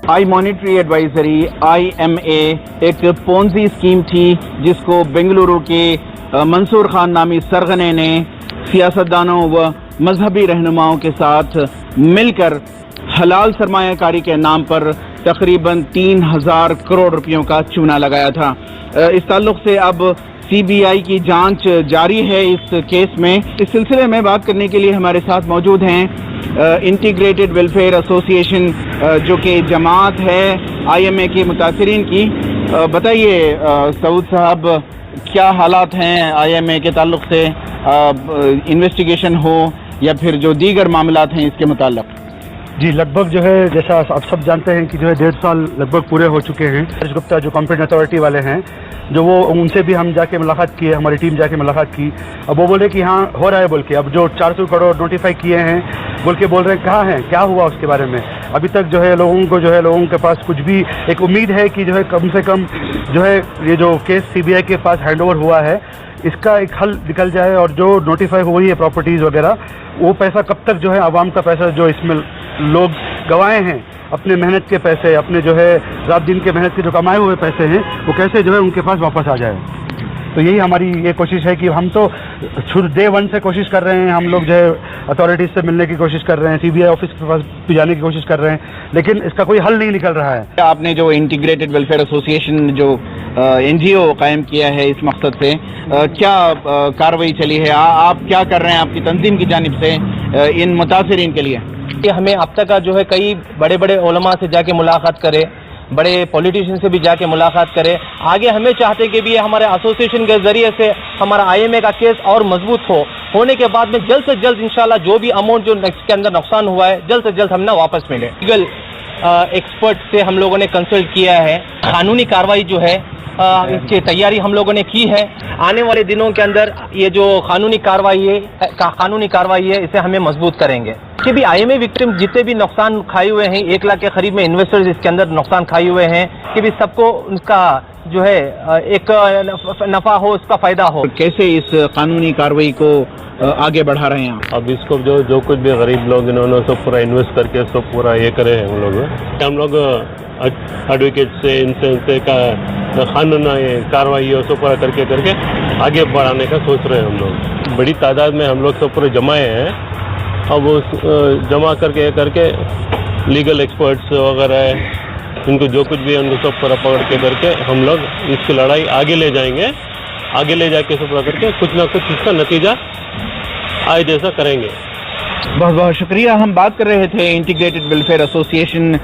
आई monetary advisory IMA एक Ponzi scheme थी जिसको बेंगलुरु के मंसूर खान नामी सरगने ने सियासतदानों व मजहबी रहनुमाओं के साथ मिलकर हलाल सरमायाकारी के नाम पर तकरीबन 3000 करोड़ रुपयों का चूना लगाया था। इस ताल्लुक से अब CBI की जांच जारी है इस केस में। इस सिलसिले में बात करने के लिए हमारे साथ मौजूद हैं इंटीग्रेटेड वेलफेयर एसोसिएशन जो कि जमात है IMA की मुतासरीन की। बताइए सऊद साहब, क्या हालात हैं IMA के ताल्लुक से, इन्वेस्टिगेशन हो या फिर जो दीगर मामलात हैं इसके मुताल्लिक? जी, लगभग जो है जैसा आप सब जानते हैं कि जो है 1.5 साल लगभग पूरे हो चुके हैं। हर्ष गुप्ता जो कॉम्पिटेंट अथॉरिटी वाले हैं, जो वो उनसे भी हम जाके मुलाकात किए, हमारी टीम जाके मुलाकात की। अब वो बोले कि हाँ हो रहा है बोल के। अब जो 400 करोड़ नोटिफाई किए हैं बोल के बोल रहे हैं, कहाँ हैं, क्या हुआ उसके बारे में अभी तक जो है लोगों के पास कुछ भी एक उम्मीद है कि जो है कम से कम जो है ये जो केस CBI के पास हैंड ओवर हुआ है इसका एक हल निकल जाए और जो नोटिफाई हुई है प्रॉपर्टीज़ वगैरह, वो पैसा कब तक जो है आवाम का पैसा जो इसमें लोग गंवाए हैं, अपने मेहनत के पैसे, अपने जो है रात दिन के मेहनत के जो कमाए हुए पैसे हैं, वो कैसे जो है उनके पास वापस आ जाए। तो यही हमारी ये कोशिश है कि हम तो डे 1 से कोशिश कर रहे हैं, हम लोग जो है अथॉरिटीज़ से मिलने की कोशिश कर रहे हैं, CBI ऑफिस के पास भी जाने की कोशिश कर रहे हैं, लेकिन इसका कोई हल नहीं निकल रहा है। आपने जो इंटीग्रेटेड वेलफेयर एसोसिएशन जो NGO कायम किया है इस मकसद से, क्या कार्रवाई चली है, आप क्या कर रहे हैं आपकी तंजीम की जानिब से इन मुतासरीन के लिए? हमें अब तक का जो है कई बड़े बड़े उलमा से जाके मुलाकात करे, बड़े पॉलिटिशियन से भी जाके मुलाकात करे। आगे हमें चाहते कि भी हमारे एसोसिएशन के जरिए से हमारा IMA का केस और मजबूत होने के बाद में जल्द से जल्द इंशाल्लाह जो भी अमाउंट जो इसके अंदर नुकसान हुआ है जल्द से जल्द हमें वापस मिले। लीगल एक्सपर्ट से हम लोगों ने कंसल्ट किया है, कानूनी कार्रवाई जो है इसकी तैयारी हम लोगों ने की है। आने वाले दिनों के अंदर ये जो कानूनी कार्रवाई है इसे हमें मजबूत करेंगे कि भी IMA विक्टिम जितने भी नुकसान खाए हुए हैं, 1 लाख के करीब में इन्वेस्टर्स इसके अंदर नुकसान खाए हुए हैं, कि भी सबको उनका जो है एक नफा हो, उसका फायदा हो। कैसे इस कानूनी कार्रवाई को आगे बढ़ा रहे हैं? अब इसको जो कुछ भी गरीब लोग इन्होंने सब पूरा इन्वेस्ट करके सब पूरा ये करे हैं हम लोग एडवोकेट से इनसे का कानून कार्रवाई सब पूरा करके आगे बढ़ाने का सोच रहे हैं हम लोग। बड़ी तादाद में हम लोग सब पूरे जमाए हैं। अब वो जमा करके लीगल एक्सपर्ट्स वगैरह इनको जो कुछ भी उनको सब पूरा पकड़ के करके हम लोग इसकी लड़ाई आगे ले जाएंगे। आगे ले जाके सब पूरा करके कुछ ना कुछ इसका नतीजा आए जैसा करेंगे। बहुत बहुत शुक्रिया। हम बात कर रहे थे इंटीग्रेटेड वेलफेयर एसोसिएशन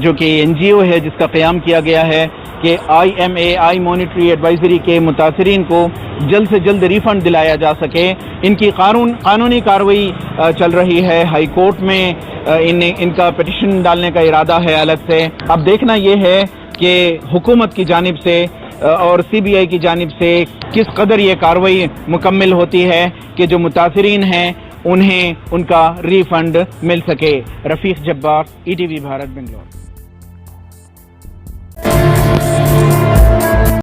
जो कि NGO है जिसका क़याम किया गया है कि IMA आई मॉनिटरी एडवाइजरी के मुतासरीन को जल्द से जल्द रिफ़ंड दिलाया जा सके। इनकी कानूनी कार्रवाई चल रही है हाई कोर्ट में, इनका पिटिशन डालने का इरादा है अलग से। अब देखना यह है कि हुकूमत की जानिब से और CBI की जानिब से किस कदर ये कार्रवाई मुकम्मल होती है कि जो मुतासरीन हैं उन्हें उनका रिफंड मिल सके। रफ़ीक जब्बार, ETV भारत, बेंगलोर।